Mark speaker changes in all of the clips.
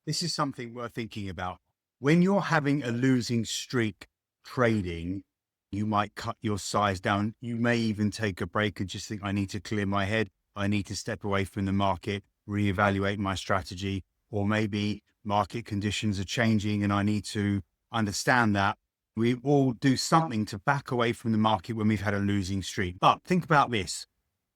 Speaker 1: This is something worth thinking about. When you're having a losing streak trading, you might cut your size down. You may even take a break and just think, I need to clear my head. I need to step away from the market, reevaluate my strategy, or maybe market conditions are changing and I need to understand that. We all do something to back away from the market when we've had a losing streak. But think about this.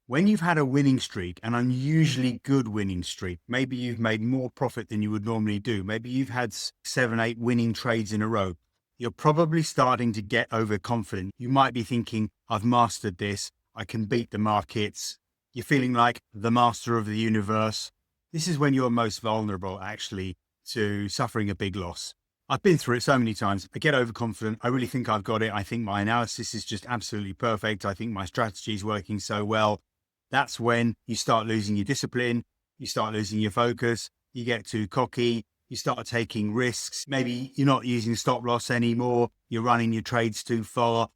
Speaker 1: When you've had a winning streak, an unusually good winning streak, maybe you've made more profit than you would normally do. Maybe you've had 7, 8 winning trades in a row. You're probably starting to get overconfident. You might be thinking, I've mastered this. I can beat the markets. You're feeling like the master of the universe. This is when you're most vulnerable, actually, to suffering a big loss. I've been through it so many times. I get overconfident. I really think I've got it. I think my analysis is just absolutely perfect. I think my strategy is working so well. That's when you start losing your discipline, you start losing your focus, you get too cocky, you start taking risks. Maybe you're not using stop loss anymore, you're running your trades too far,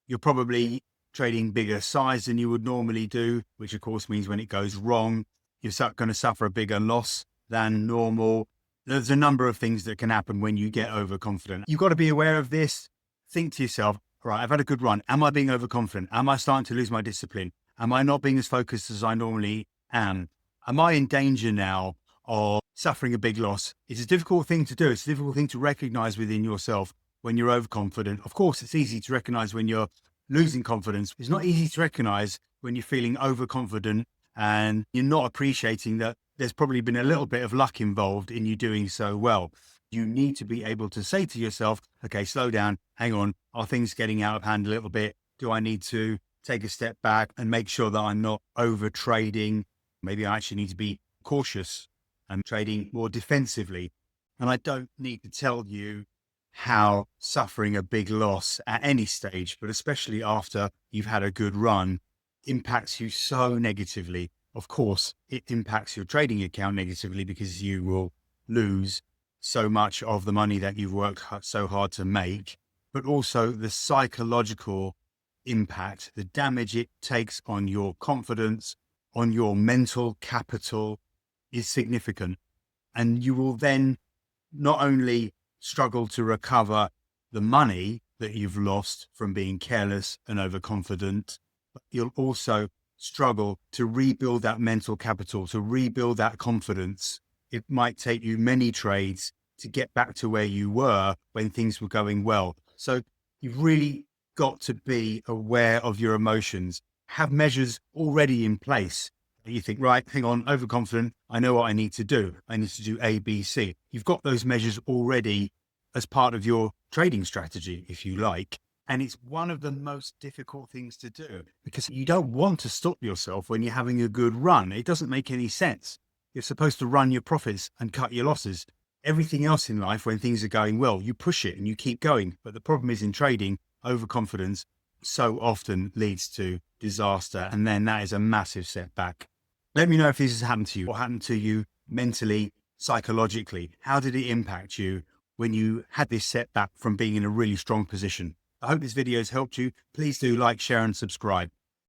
Speaker 1: you're probably trading bigger size than you would normally do, which of course means when it goes wrong, you're going to suffer a bigger loss than normal. There's a number of things that can happen when you get overconfident. You've got to be aware of this. Think to yourself, all right, I've had a good run. Am I being overconfident? Am I starting to lose my discipline? Am I not being as focused as I normally am? Am I in danger now of suffering a big loss? It's a difficult thing to do. It's a difficult thing to recognize within yourself when you're overconfident. Of course, it's easy to recognize when you're losing confidence. It's not easy to recognize when you're feeling overconfident and you're not appreciating that there's probably been a little bit of luck involved in you doing so well. You need to be able to say to yourself, okay, slow down, hang on. Are things getting out of hand a little bit? Do I need to take a step back and make sure that I'm not over trading? Maybe I actually need to be cautious and trading more defensively. And I don't need to tell you how suffering a big loss at any stage, but especially after you've had a good run, impacts you so negatively. Of course, it impacts your trading account negatively because you will lose so much of the money that you've worked so hard to make, but also the psychological impact, the damage it takes on your confidence, on your mental capital is significant. And you will then not only struggle to recover the money that you've lost from being careless and overconfident, but you'll also struggle to rebuild that mental capital, to rebuild that confidence. It might take you many trades to get back to where you were when things were going well. So you've really got to be aware of your emotions, have measures already in place. You think, right, hang on, overconfident. I know what I need to do. I need to do A, B, C. You've got those measures already as part of your trading strategy, if you like. And it's one of the most difficult things to do because you don't want to stop yourself when you're having a good run. It doesn't make any sense. You're supposed to run your profits and cut your losses. Everything else in life, when things are going well, you push it and you keep going. But the problem is in trading, overconfidence so often leads to disaster. And then that is a massive setback. Let me know if this has happened to you. What happened to you mentally, psychologically? How did it impact you when you had this setback from being in a really strong position? I hope this video has helped you. Please do like, share, and subscribe.